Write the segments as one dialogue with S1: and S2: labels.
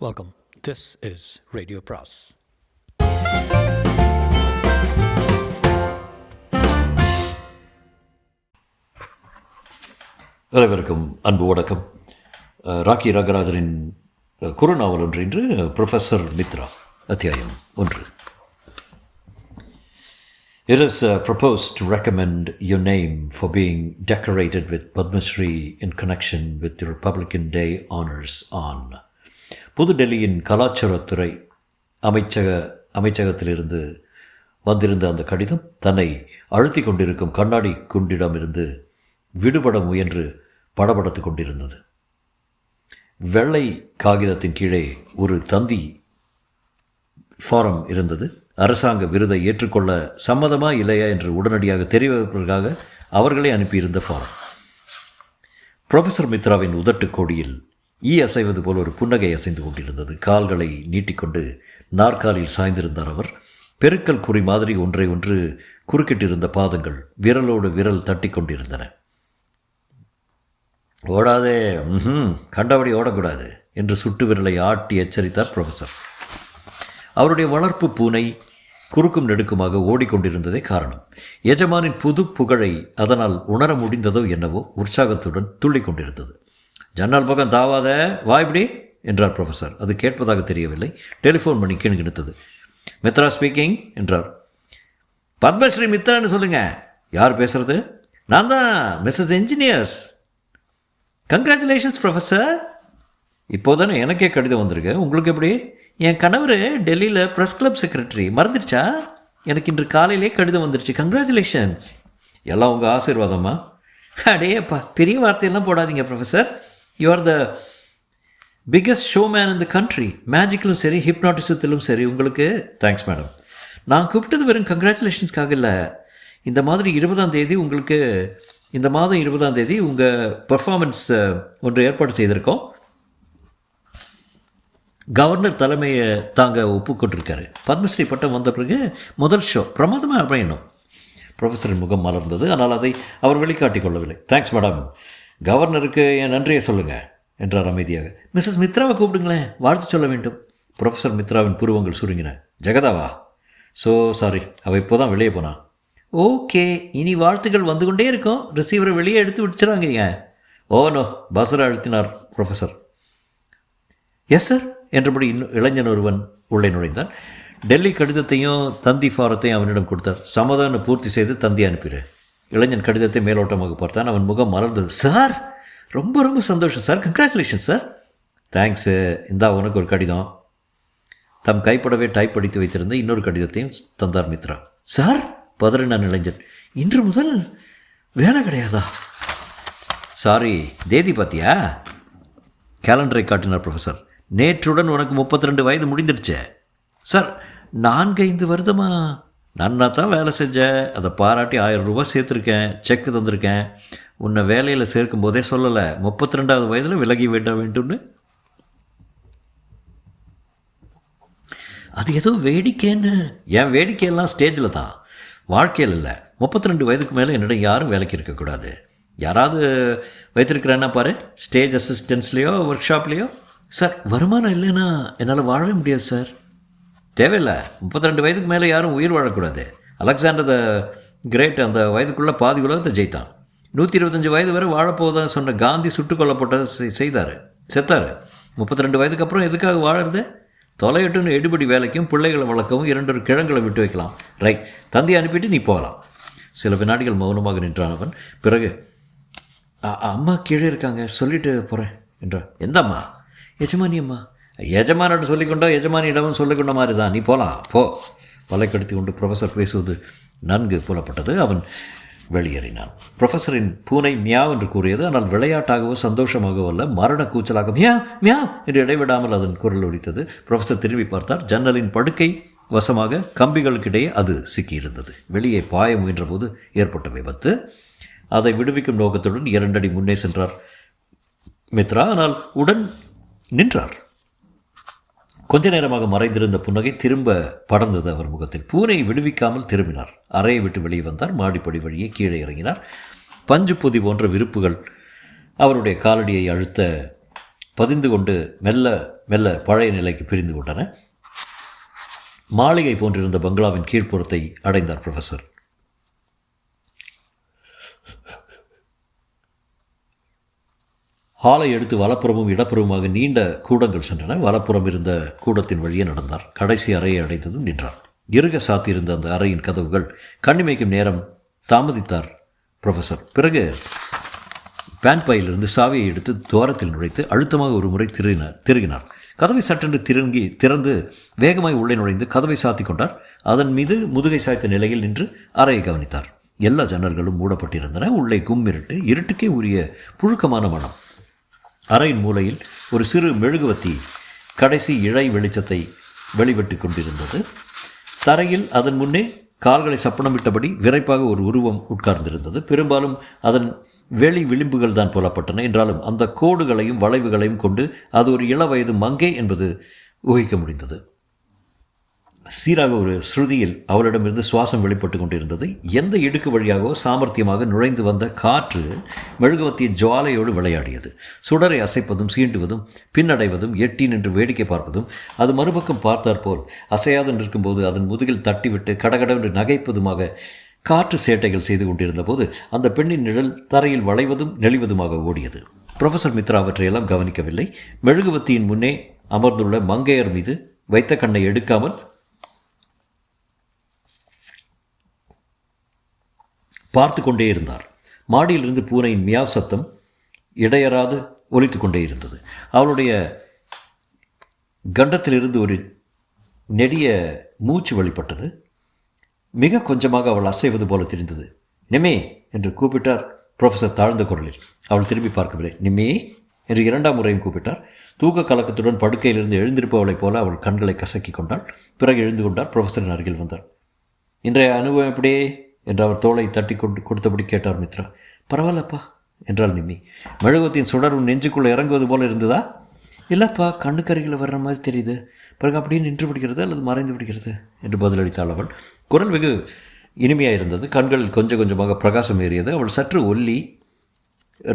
S1: Welcome. This is Radio Pras.
S2: அனைவருக்கும் அன்பு வணக்கம். ராக்கி ராகராஜனின் குறுநாவல் ஒன்று இன்று ப்ரொஃபஸர் மித்ரா அத்தியாயம் 1. It is proposed to recommend your name for being decorated with Padma Shri in connection with the Republican Day honors on. புதுடெல்லியின் கலாச்சாரத்துறை அமைச்சகத்திலிருந்து வந்திருந்த அந்த கடிதம் தன்னை அழுத்தி கொண்டிருக்கும் கண்ணாடி குண்டிடமிருந்து விடுபட முயன்று படபடத்து கொண்டிருந்தது. வெள்ளை காகிதத்தின் கீழே ஒரு தந்தி ஃபாரம் இருந்தது. அரசாங்க விருதை ஏற்றுக்கொள்ள சம்மதமா இல்லையா என்று உடனடியாக தெரிவிப்பதற்காக அவர்களே அனுப்பியிருந்த ஃபாரம். ப்ரொஃபஸர் மித்ராவின் உதட்டு கோடியில் அசைவது போல் ஒரு புன்னகை அசைந்து கொண்டிருந்தது. கால்களை நீட்டிக்கொண்டு நாற்காலில் சாய்ந்திருந்தார் அவர். பெருக்கல் குறி மாதிரி ஒன்றை ஒன்று குறுக்கிட்டிருந்த பாதங்கள் விரலோடு விரல் தட்டி கொண்டிருந்தன. ஓடாதே, கண்டபடி ஓடக்கூடாது என்று சுட்டு விரலை ஆட்டி எச்சரித்தார் ப்ரொஃபஸர். அவருடைய வளர்ப்பு பூனை குறுக்கும் நெடுக்குமாக ஓடிக்கொண்டிருந்ததே காரணம். எஜமானின் புது புகழை அதனால் உணர முடிந்ததோ என்னவோ உற்சாகத்துடன் துள்ளி கொண்டிருந்தது. ஜன்னல் பக்கம் தாவாத, வா இப்படி என்றார் ப்ரொஃபஸர். அது கேட்பதாக தெரியவில்லை. டெலிஃபோன் பண்ணி கிணுகிணுத்தது. மித்ரா ஸ்பீக்கிங் என்றார். பத்மஸ்ரீ மித்ரான்னு சொல்லுங்க. யார் பேசுறது? நான் தான், மிஸ்ஸஸ் என்ஜினியர்ஸ். Congratulations professor. இப்போதானே எனக்கே கடிதம் வந்திருக்கு. உங்களுக்கு எப்படி? என் கணவர் டெல்லியில் ப்ரெஸ் கிளப் செக்ரட்டரி. மறந்துடுச்சா? எனக்கு இன்று காலையிலே கடிதம் வந்துடுச்சு. கங்க்ராச்சுலேஷன்ஸ். எல்லாம் உங்கள் ஆசீர்வாதமா? அடேப்பா, பெரிய வார்த்தையெல்லாம் போடாதீங்க professor. You are the biggest showman in the country. மேஜிக்கிலும் சரி, ஹிப்னாட்டிசத்திலும் சரி. உங்களுக்கு தேங்க்ஸ் மேடம். நான் கூப்பிட்டது வெறும் கங்க்ராச்சுலேஷன்ஸ்க்காக இல்லை. இந்த மாதிரி 20ஆம் தேதி உங்களுக்கு, இந்த மாதம் 20ஆம் தேதி உங்கள் பர்ஃபார்மன்ஸ் ஒன்று ஏற்பாடு செய்திருக்கோம். கவர்னர் தலைமையை தாங்க ஒப்புக்கொண்டிருக்காரு. பத்மஸ்ரீ பட்டம் வந்த பிறகு முதல் ஷோ பிரமாதமாக அமையணும். ப்ரொஃபஸரின் முகம் மலர்ந்தது. ஆனால் அதை அவர் வெளிக்காட்டி கொள்ளவில்லை. தேங்க்ஸ் மேடம், கவர்னருக்கு என் நன்றியை சொல்லுங்கள் என்றார் அமைதியாக. மிஸ்ஸஸ் மித்ராவை கூப்பிடுங்களேன், வாழ்த்து சொல்ல வேண்டும். ப்ரொஃபஸர் மித்ராவின் புருவங்கள் சுருங்கின. ஜெகதாவா? சாரி, அவள் இப்போ தான் வெளியே போனான். ஓகே, இனி வாழ்த்துக்கள் வந்து கொண்டே இருக்கும். ரிசீவரை வெளியே எடுத்து விட்டுச்சுறாங்க. ஓ நோ, பஸ்ஸரை அழுத்தினார் ப்ரொஃபஸர். எஸ் சார் என்றபடி இளைஞன் ஒருவன் உள்ளே நுழைந்தான். டெல்லி கடிதத்தையும் தந்தி ஃபாரத்தையும் அவனிடம் கொடுத்தார். சமாதானம் பூர்த்தி செய்து தந்தி அனுப்பிடு. இளைஞன் கடிதத்தை மேலோட்டமாக பார்த்தான். அவன் முகம் மலர்ந்தது. சார், ரொம்ப ரொம்ப சந்தோஷம் சார். Congratulation sir. தேங்க்ஸு. இந்தா உனக்கு ஒரு கடிதம். தம் கைப்படவே டைப் அடித்து வைத்திருந்த இன்னொரு கடிதத்தையும் தந்தார் மித்ரா. சார், பதறினான் இளைஞன். இன்று முதல் வேலை கிடையாதா? சாரி, தேதி பார்த்தியா? கேலண்டரை காட்டினார் ப்ரொஃபஸர். நேற்றுடன் உனக்கு 32 வயது முடிந்துடுச்சே. சார், 4-5 வருடமா நன்னா தான் வேலை செஞ்சேன். அதை பாராட்டி 1000 ரூபா சேர்த்துருக்கேன். செக்கு தந்திருக்கேன். உன்னை வேலையில் சேர்க்கும் போதே சொல்லலை 32ஆவது வயதில் விலகி விட வேண்டும்னு. அது ஏதோ வேடிக்கைன்னு. என் வேடிக்கையெல்லாம் ஸ்டேஜில் தான், வாழ்க்கையில் இல்லை. 32 வயதுக்கு மேலே என்னிடம் யாரும் வேலைக்கு இருக்கக்கூடாது. யாராவது வைத்திருக்கிறேன்னா பாரு, ஸ்டேஜ் அசிஸ்டன்ஸ்லேயோ ஒர்க் ஷாப்லேயோ. சார், வருமானம் இல்லைன்னா என்னால் வாழவே முடியாது சார். தேவையில்லை, 32 வயதுக்கு மேலே யாரும் உயிர் வாழக்கூடாது. அலெக்சாண்டர் த கிரேட் அந்த வயதுக்குள்ளே பாதி உலகத்தை ஜெயித்தான். 125 வயது வரை வாழப்போவதாக சொன்ன காந்தி சுட்டுக் கொல்லப்பட்டதை செய்தார், செத்தார். 32 வயதுக்கு அப்புறம் எதுக்காக வாழறது? தொலையட்டுன்னு எடுபடி வேலைக்கும் பிள்ளைகளை வளர்க்கவும் 2 கிழங்களை விட்டு வைக்கலாம். ரைட், தந்தி அனுப்பிட்டு நீ போகலாம். சில வினாடிகள் மௌனமாக நின்றான் அவன். பிறகு, அம்மா கீழே இருக்காங்க, சொல்லிட்டு போகிறேன் என்றான். எந்த அம்மா? எஜமானி அம்மா. எஜமானிடம் சொல்லிக்கொண்டோ எஜமானியிடமும் சொல்லிக்கொண்ட மாதிரி தான். நீ போகலாம், போ. பலை கடித்து கொண்டு ப்ரொஃபஸர் பேசுவது நன்கு புலப்பட்டது. அவன் வெளியேறினான். ப்ரொஃபஸரின் பூனை மியாவ் என்று கூறியது. ஆனால் விளையாட்டாகவோ சந்தோஷமாகவோ அல்ல, மரண கூச்சலாக மியா மியா என்று இடைவிடாமல் அதன் குரல் ஒலித்தது. ப்ரொஃபஸர் திரும்பி பார்த்தார். ஜன்னலின் படுக்கை வசமாக கம்பிகளுக்கிடையே அது சிக்கியிருந்தது. வெளியே பாய முயன்றபோது ஏற்பட்ட விபத்து. அதை விடுவிக்கும் நோக்கத்துடன் 2 அடி முன்னே சென்றார் மித்ரா. ஆனால் உடன் நின்றார். கொஞ்ச நேரமாக மறைந்திருந்த புன்னகை திரும்ப படர்ந்தது அவர் முகத்தில். பூனை விடுவிக்காமல் திரும்பினார். அறையை விட்டு வெளியே வந்தார். மாடிப்படி வழியே கீழே இறங்கினார். பஞ்சு பொதி போன்ற விருப்புகள் அவருடைய காலடியை அழுத்த பதிந்து கொண்டு மெல்ல மெல்ல பழைய நிலைக்கு பிரிந்து கொண்டன. மாளிகை போன்றிருந்த பங்களாவின் கீழ்ப்புறத்தை அடைந்தார் புரொஃபஸர். ஹாலை எடுத்து வலப்புறமும் இடப்புறமுமாக நீண்ட கூடங்கள் சென்றன. வலப்புறம் இருந்த கூடத்தின் வழியே நடந்தார். கடைசி அறையை அடைந்ததும் நின்றார். இறுக சாத்தியிருந்த அந்த அறையின் கதவுகள் கண்ணிமைக்கும் நேரம் தாமதித்தார் புரொஃபஸர். பிறகு பேண்ட் பையிலிருந்து சாவியை எடுத்து துவாரத்தில் நுழைத்து அழுத்தமாக ஒரு முறை திருகினார். கதவை சட்டென்று திறந்து வேகமாய் உள்ளே நுழைந்து கதவை சாத்தி கொண்டார். அதன் மீது முதுகை சாய்த்த நிலையில் நின்று அறையை கவனித்தார். எல்லா ஜன்னல்களும் மூடப்பட்டிருந்தன. உள்ளே கும்மிருட்டு, இருட்டுக்கே உரிய புழுக்கமான மனம். அறையின் மூலையில் ஒரு சிறு மெழுகுவத்தி கடைசி இழை வெளிச்சத்தை வெளிவிட்டு கொண்டிருந்தது. தரையில் அதன் முன்னே கால்களை சப்பனமிட்டபடி விரைப்பாக ஒரு உருவம் உட்கார்ந்திருந்தது. பெரும்பாலும் அதன் வெளி விளிம்புகள் தான் புலப்பட்டன. என்றாலும் அந்த கோடுகளையும் வளைவுகளையும் கொண்டு அது ஒரு இளவயது மங்கை என்பது ஊகிக்க முடிந்தது. சீராக ஒரு ஸ்ருதியில் அவளிடமிருந்து சுவாசம் வெளிப்பட்டு கொண்டிருந்தது. எந்த இடுக்கு வழியாகவோ சாமர்த்தியமாக நுழைந்து வந்த காற்று மெழுகுவத்திய ஜுவாலையோடு விளையாடியது. சுடரை அசைப்பதும் சீண்டுவதும் பின்னடைவதும் எட்டி நின்று வேடிக்கை பார்ப்பதும் அது மறுபக்கம் பார்த்தாற்போல் அசையாது நிற்கும்போது அதன் முதுகில் தட்டிவிட்டு கடகடவென்று நகைப்பதுமாக காற்று சேட்டைகள் செய்து கொண்டிருந்த போது அந்த பெண்ணின் நிழல் தரையில் வளைவதும் நெளிவதுமாக ஓடியது. புரொஃபஸர் மித்ரா அவற்றையெல்லாம் கவனிக்கவில்லை. மெழுகுவத்தியின் முன்னே அமர்ந்துள்ள மங்கையர் மீது வைத்த கண்ணை எடுக்காமல் பார்த்து கொண்டே இருந்தார். மாடியிலிருந்து பூனையின் மியாவ் சத்தம் இடையறாது ஒலித்து கொண்டே இருந்தது. அவளுடைய கண்டத்திலிருந்து ஒரு நெடிய மூச்சு வெளிப்பட்டது. மிக கொஞ்சமாக அவள் அசைவது போல தெரிந்தது. நிமே என்று கூப்பிட்டார் புரொஃபஸர் தாழ்ந்த குரலில். அவள் திரும்பி பார்க்கவில்லை. நிமே என்று இரண்டாம் முறையும் கூப்பிட்டார். தூக்க கலக்கத்துடன் படுக்கையிலிருந்து எழுந்திருப்பவளைப் போல அவள் கண்களை கசக்கி கொண்டாள். பிறகு எழுந்து கொண்டார். புரொஃபஸரின் அருகில் வந்தார். இன்றைய அனுபவம் எப்படியே என்று அவர் தோளை தட்டி கொடுத்தபடி கேட்டார் மித்ரா. பரவாயில்லப்பா என்றாள் நிம்மி. மெழுகுவத்தின் சுடர் உன் நெஞ்சுக்குள்ளே இறங்குவது போல இருந்ததா? இல்லைப்பா, கண்ணுக்கருகில் வர்ற மாதிரி தெரியுது. பிறகு அப்படியே நின்று விடுகிறது அல்லது மறைந்து விடுகிறது என்று பதிலளித்தாள் அவள். குரல் வெகு இனிமையாக இருந்தது. கண்களில் கொஞ்சம் கொஞ்சமாக பிரகாசம் ஏறியது. அவள் சற்று ஒல்லி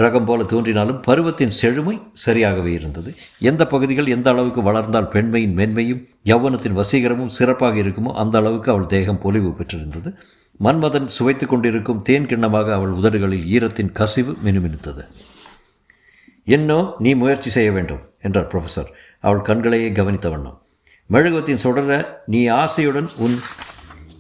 S2: ரகம் போல தோன்றினாலும் பருவத்தின் செழுமை சரியாகவே இருந்தது. எந்த பகுதிகள் எந்த அளவுக்கு வளர்ந்தால் பெண்மையின் மென்மையும் யௌவனத்தின் வசீகரமும் சிறப்பாக இருக்குமோ அந்த அளவுக்கு அவள் தேகம் பொலிவு பெற்றிருந்தது. மன்மதன் சுவைத்து கொண்டிருக்கும் தேன் கிண்ணமாக அவள் உதடுகளில் ஈரத்தின் கசிவு மினுமினுத்தது. என்னோ நீ முயற்சி செய்ய வேண்டும் என்றார் புரொஃபஸர் அவள் கண்களையே கவனித்த வண்ணம். மெழுகுவத்தின் சுடர நீ ஆசையுடன் உன்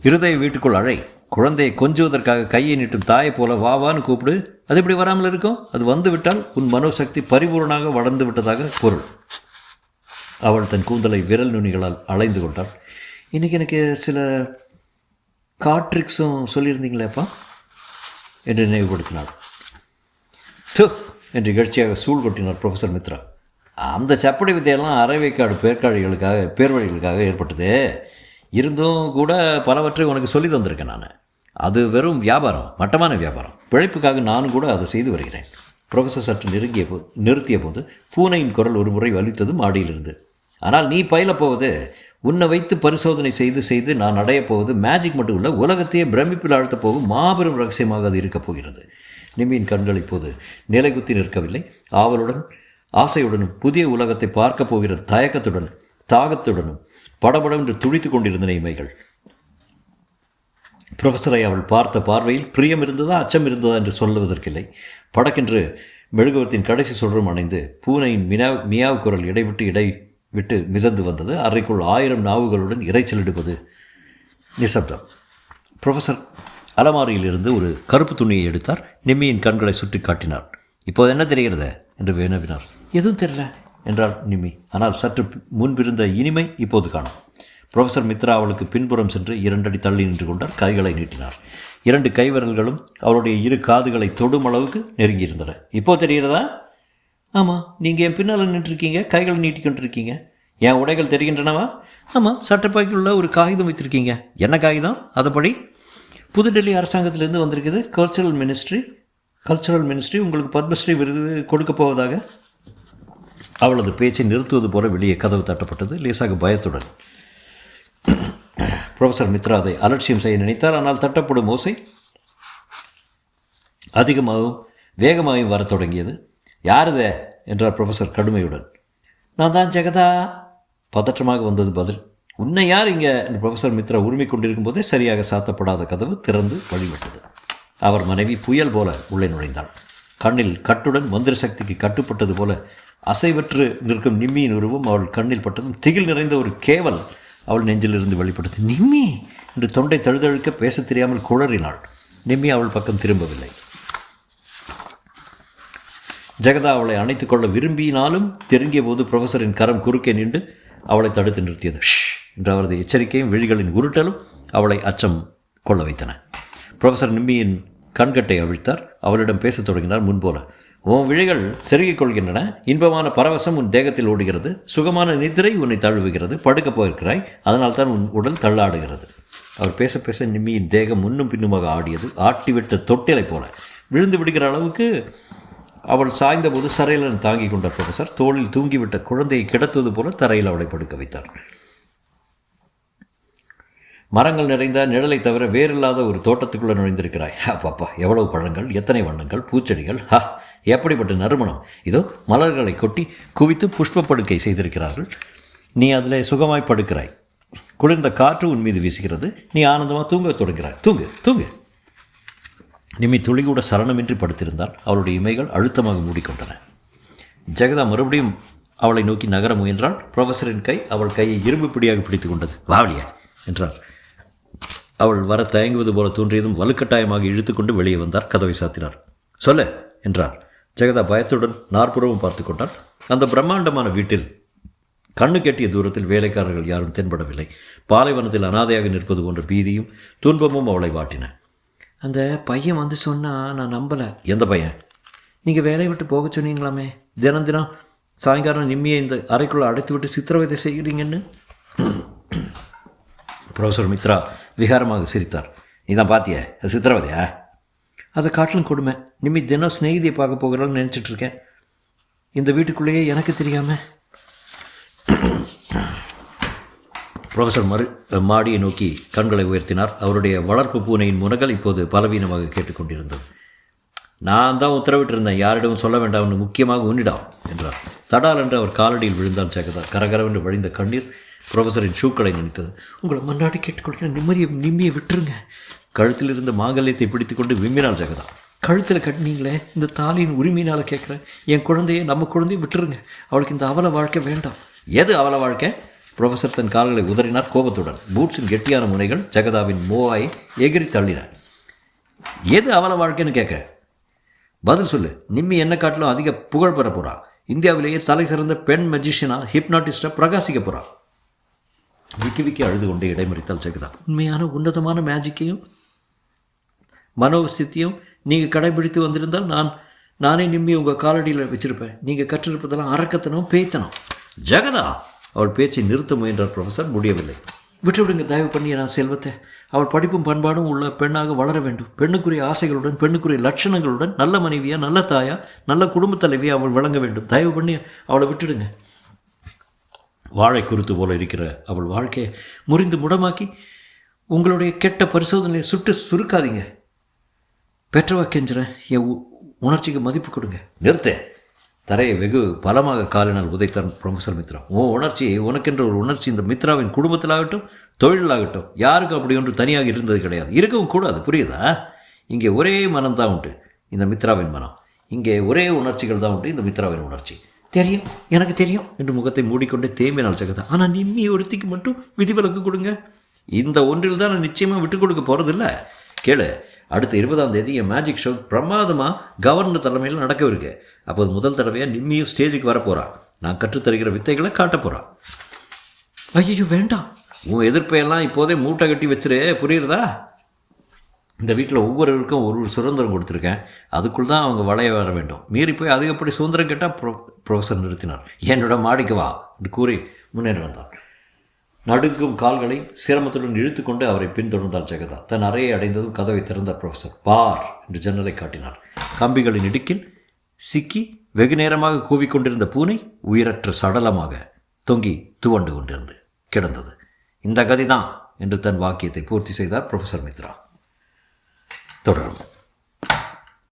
S2: இருதய வீட்டுக்குள் அழை. குழந்தையை கொஞ்சுவதற்காக கையை நீட்டும் தாயை போல வாவான்னு கூப்பிடு. அது இப்படி வராமல் இருக்கும். அது வந்துவிட்டால் உன் மனோசக்தி பரிபூர்ணமாக வளர்ந்து விட்டதாக பொருள். அவள் தன் கூந்தலை விரல் நுனிகளால் அலைந்து கொண்டாள். இன்றைக்கி எனக்கு சில காட்ரிக்ஸும் சொல்லியிருந்தீங்களேப்பா என்று நினைவுபடுத்தினாள். து என்று இகழ்ச்சியாக சூழ் கொட்டினார் புரொஃபஸர் மித்ரா. அந்த சப்படி வித்தையெல்லாம் அரைவைக்காடு பேர்வழிகளுக்காக ஏற்பட்டது. இருந்தும் கூட பலவற்றை உனக்கு சொல்லி தந்திருக்கேன் நான். அது வெறும் வியாபாரம், மட்டமான வியாபாரம். பிழைப்புக்காக நானும் கூட அதை செய்து வருகிறேன். புரொஃபஸர் சற்று நிறுத்திய போது பூனையின் குரல் ஒரு முறை வலித்தது மாடியிலிருந்து. ஆனால் நீ பயிலப்போவது உன்னை வைத்து பரிசோதனை செய்து நான் அடையப் போவது மேஜிக் மட்டும் இல்லை, உலகத்தையே பிரமிப்பில் ஆழ்த்தப் போகும் மாபெரும் ரகசியமாக அது இருக்கப் போகிறது. நிம்மியின் கண்கள் இப்போது நிலைகுத்தி நிற்கவில்லை. ஆவலுடன் ஆசையுடனும் புதிய உலகத்தை பார்க்கப் போகிற தயக்கத்துடன் தாகத்துடனும் படபடவென்று துடித்து கொண்டிருந்தன இமைகள். புரொஃபஸரை அவள் பார்த்த பார்வையில் பிரியம் இருந்ததா அச்சம் இருந்ததா என்று சொல்லுவதற்கில்லை. படக்கென்று மெழுகுவத்தின் கடைசி சுடரும் அணைந்து பூனையின் மியாவ் குரல் இடைவிட்டு மிதந்து வந்தது. அறைக்குள் 1000 நாவுகளுடன் இறைச்சலிடுவது நிசப்தம். புரொஃபஸர் அலமாரியிலிருந்து ஒரு கருப்பு துணியை எடுத்தார். நிம்மியின் கண்களை சுற்றி காட்டினார். இப்போது என்ன தெரிகிறது என்று வினவினார். எதுவும் தெரியல என்றாள் நிம்மி. ஆனால் சற்று முன்பிருந்த இனிமை இப்போது காணும். புரொஃபஸர் மித்ரா அவளுக்கு பின்புறம் சென்று 2 அடி தள்ளி நின்று கொண்டார். கைகளை நீட்டினார். 2 கைவிரல்களும் அவளுடைய 2 காதுகளை தொடும் அளவுக்கு நெருங்கியிருந்தன. இப்போ தெரிகிறதா? ஆமாம், நீங்கள் என் பின்னால் நின்றுருக்கீங்க, கைகளை நீட்டிக்கொண்டிருக்கீங்க. என் உடைகள் தெரிகின்றனவா? ஆமாம், சட்டப்பைக்குள்ள ஒரு காகிதம் வைத்திருக்கீங்க. என்ன காகிதம்? அதுபடி புதுடெல்லி அரசாங்கத்திலிருந்து வந்திருக்குது. கல்ச்சரல் மினிஸ்ட்ரி உங்களுக்கு பத்மஸ்ரீ விருது கொடுக்க போவதாக. அவளது பேச்சை நிறுத்துவது போல வெளியே கதவு தட்டப்பட்டது, லேசாக பயத்துடன். புரொஃபஸர் மித்ரா அதை அலட்சியம் செய்ய நினைத்தார். ஆனால் தட்டப்படும் ஓசை அதிகமாகவும் வேகமாகவும் வரத் தொடங்கியது. யாருதே என்றார் ப்ரொஃபஸர் கடுமையுடன். நான் தான் ஜெகதா. பதற்றமாக வந்தது பதில். உன்னை யார் இங்கே என்று ப்ரொஃபஸர் மித்ரா உரிமை கொண்டிருக்கும் போதே சரியாக சாத்தப்படாத கதவு திறந்து வழிவிட்டது. அவர் மனைவி புயல் போல உள்ளே நுழைந்தாள். கண்ணில் கட்டுடன் மந்திர சக்திக்கு கட்டுப்பட்டது போல அசைவற்று நிற்கும் நிம்மியின் உருவம் அவள் கண்ணில் பட்டதும் திகில் நிறைந்த ஒரு கேவல் அவள் நெஞ்சிலிருந்து வெளிப்பட்டது. நிம்மி என்று தொண்டை தழுதழுக்க பேச தெரியாமல் குழறினாள். நிம்மி அவள் பக்கம் திரும்பவில்லை. ஜெகதா அவளை அணைத்துக் கொள்ள விரும்பினாலும் தெரிங்கிய போது ப்ரொஃபஸரின் கரம் குறுக்கே நின்று அவளை தடுத்து நிறுத்தியது. ஷ் என்ற அவரது எச்சரிக்கையும் விழிகளின் உருட்டலும் அவளை அச்சம் கொள்ள வைத்தன. ப்ரொஃபஸர் நிம்மியின் கண்கட்டை அவிழ்த்தார். அவளிடம் பேசத் தொடங்கினார் முன்போல. உன் விழிகள் செருகிக் கொள்கின்றன. இன்பமான பரவசம் உன் தேகத்தில் ஓடுகிறது. சுகமான நிதிரை உன்னை தழுவுகிறது. படுக்கப் போயிருக்கிறாய். அதனால்தான் உன் உடல் தள்ளாடுகிறது. அவர் பேச பேச நிம்மியின் தேகம் முன்னும் பின்னுமாக ஆடியது. ஆட்டிவிட்ட தொட்டிலை போல விழுந்து விடுகிற அளவுக்கு அவள் சாய்ந்தபோது சரையலன் தாங்கிக் கொண்ட ப்ரொஃபஸர் தோளில் தூங்கிவிட்ட குழந்தையை கிடத்துவது போல தரையில் அவளை படுக்க வைத்தார். மரங்கள் நிறைந்த நிழலை தவிர வேறில்லாத ஒரு தோட்டத்துக்குள்ளே நுழைந்திருக்கிறாய். அப்பப்பா, எவ்வளவு பழங்கள், எத்தனை வண்ணங்கள், பூச்செடிகள், எப்படிப்பட்ட நறுமணம்! இதோ மலர்களை கொட்டி குவித்து புஷ்ப படுக்கை செய்திருக்கிறார்கள். நீ அதில் சுகமாய் படுக்கிறாய். குளிர்ந்த காற்று உன் மீது வீசுகிறது. நீ ஆனந்தமாக தூங்க தொடங்கிறாய். தூங்கு தூங்கு. நிம்மி துளி கூட சலனமின்றி படுத்திருந்தால் அவளுடைய இமைகள் அழுத்தமாக மூடிக்கொண்டன. ஜெகதா மறுபடியும் அவளை நோக்கி நகர முயன்றாள். ப்ரொஃபஸரின் கை அவள் கையை இரும்பு பிடியாக பிடித்து கொண்டது. வாவலியா என்றார். அவள் வர தயங்குவது போல தோன்றியதும் வலுக்கட்டாயமாக இழுத்துக்கொண்டு வெளியே வந்தார். கதவை சாத்தினார். சொல்ல என்றார். ஜெகதா பயத்துடன் நாற்புறமும் பார்த்து கொண்டாள். அந்த பிரம்மாண்டமான வீட்டில் கண்ணு கெட்டிய தூரத்தில் வேலைக்காரர்கள் யாரும் தென்படவில்லை. பாலைவனத்தில் அனாதையாக நிற்பது போன்ற பீதியும் துன்பமும் அவளை வாட்டின. அந்த பையன் வந்து சொன்னால் நான் நம்பலை. எந்த பையன்? நீங்கள் வேலையை விட்டு போக சொன்னீங்களாமே, தினம் தினம் சாயங்காலம் நிம்மியை இந்த அறைக்குள்ளே அடைத்து விட்டு சித்திரவதை செய்கிறீங்கன்னு. ப்ரொஃபஸர் மித்ரா விகாரமாக சிரித்தார். நீ தான் பார்த்திய சித்திரவதையா? அதை காட்டிலும் கொடுமை. நிம்மி தினம் ஸ்நேகிதியை பார்க்க போகிறான்னு நினச்சிட்ருக்கேன். இந்த வீட்டுக்குள்ளேயே எனக்கு தெரியாமல். ப்ரொஃபஸர் மாடியை நோக்கி கண்களை உயர்த்தினார். அவருடைய வளர்ப்பு பூனையின் முனகல் இப்போது பலவீனமாக கேட்டுக்கொண்டிருந்தது. நான் தான் உத்தரவிட்டிருந்தேன், யாரிடமும் சொல்ல வேண்டாம்னு, முக்கியமாக உன்னிடம் என்றார். தடால் என்று அவர் காலடியில் விழுந்தான் ஜெகதா. கரகரவென்று வழிந்த கண்ணீர் ப்ரொஃபஸரின் ஷூக்களை நினைத்தது. உங்களை முன்னாடி கேட்டுக்கொள்கிறேன், நிம்மியை விட்டுருங்க. கழுத்தில் இருந்த மாங்கல்யத்தை பிடித்து கொண்டு விம்மினாள் ஜெகதா. கழுத்தில் கட்டினீங்களே, இந்த தாலியின் உரிமையினால் கேட்குறேன். என் குழந்தையை, நம்ம குழந்தையை விட்டுருங்க. அவளுக்கு இந்த அவல வாழ்க்கை வேண்டாம். எது அவல வாழ்க்கை? ப்ரொஃபஸர் தன் கால்களை உதறினார் கோபத்துடன். பூட்ஸின் கெட்டியான முனைகள் ஜெகதாவின் மோவாயை எகிரி தள்ளினார். எது அவல வாழ்க்கைன்னு கேட்க பதில் சொல்லு. நிம்மி என்ன காட்டிலும் அதிக புகழ் பெற போகிறா. இந்தியாவிலேயே தலை சிறந்த பெண் மெஜிஷியனாக, ஹிப்னாட்டிஸ்டாக பிரகாசிக்க போகிறா. விக்கி விக்கி அழுது கொண்டே இடைமறித்தாள் ஜெகதா. உண்மையான உன்னதமான மேஜிக்கையும் மனோஸ்தித்தியும் நீங்கள் கடைபிடித்து வந்திருந்தால் நானே நிம்மி உங்கள் காலடியில் வச்சுருப்பேன். நீங்கள் கற்றிருப்பதெல்லாம் அரக்கத்தனம், பேய்த்தனம். ஜெகதா, அவள் பேச்சை நிறுத்த முயன்றார் ப்ரொஃபஸர். முடியவில்லை. விட்டுவிடுங்க தயவு பண்ணி. நான் செல்வத்தை, அவள் படிப்பும் பண்பாடும் உள்ள பெண்ணாக வளர வேண்டும். பெண்ணுக்குரிய ஆசைகளுடன், பெண்ணுக்குரிய லட்சணங்களுடன், நல்ல மனைவியா, நல்ல தாயா, நல்ல குடும்பத் தலைவியா அவள் வழங்க வேண்டும். தயவு பண்ணி அவளை விட்டுடுங்க. வாழை குருத்து போல இருக்கிற அவள் வாழ்க்கையை முறிந்து முடமாக்கி உங்களுடைய கெட்ட பரிசோதனையை சுருக்காதீங்க. பெற்றவா கெஞ்சுறேன், என் உணர்ச்சிக்கு மதிப்பு கொடுங்க. நிறுத்தேன். தரையை வெகு பலமாக காலினால் உதைத்தார் ப்ரொஃபஸர் மித்ரா. உணர்ச்சி, உனக்கென்ற ஒரு உணர்ச்சி இந்த மித்ராவின் குடும்பத்திலாகட்டும், தொழிலாகட்டும், யாருக்கும் அப்படி ஒன்று தனியாக இருந்தது கிடையாது. இருக்கவும் கூடாது. புரியுதா? இங்கே ஒரே மனம்தான் உண்டு, இந்த மித்ராவின் மனம். இங்கே ஒரே உணர்ச்சிகள் தான் உண்டு, இந்த மித்ராவின் உணர்ச்சி. தெரியும், எனக்கு தெரியும் என்று முகத்தை மூடிக்கொண்டே தேம்பினால் ஜெகதா. ஆனால் நிம்மி ஒருத்திக்கு மட்டும் விதிவிலக்கு கொடுங்க. இந்த ஒன்றில் தான் நான் நிச்சயமாக விட்டுக் கொடுக்க போகிறதில்ல. கேளு, அடுத்த 20ஆம் தேதி என் மேஜிக் ஷோ பிரமாதமாக கவர்னர் தலைமையில் நடக்கவிருக்கு. அப்போது முதல் தடவையாக நிம்மியும் ஸ்டேஜுக்கு வரப்போகிறா. நான் கற்றுத்தருகிற வித்தைகளை காட்ட போகிறான். ஐயோ வேண்டாம். உன் எதிர்ப்பையெல்லாம் இப்போதே மூட்டை கட்டி வச்சுரு. புரியுறதா? இந்த வீட்டில் ஒவ்வொருவருக்கும் ஒரு சுதந்திரம் கொடுத்துருக்கேன். அதுக்குள் தான் அவங்க வளைய வர வேண்டும். மீறி போய் அதிகப்படி சுதந்திரம் கேட்டால் ப்ரொஃபஸர் நிறுத்தினார். என்னோட மாடிக்கு வா என்று கூறி முன்னேறி வந்தார். நடுங்கும் கால்களை சிரமத்துடன் இழுத்து கொண்டு அவரை பின்தொடர்ந்தார் ஜெகதா. தன் அறையை அடைந்ததும் கதவை திறந்தார் ப்ரொஃபஸர். பார் என்று ஜன்னலை காட்டினார். கம்பிகளின் இடுக்கில் சிக்கி வெகு நேரமாக கூவிக்கொண்டிருந்த பூனை உயிரற்ற சடலமாக தொங்கி துவண்டு கொண்டிருந்து கிடந்தது. இந்த கதிதான் என்று தன் வாக்கியத்தை பூர்த்தி செய்தார் ப்ரொஃபஸர் மித்ரா. தொடரும்.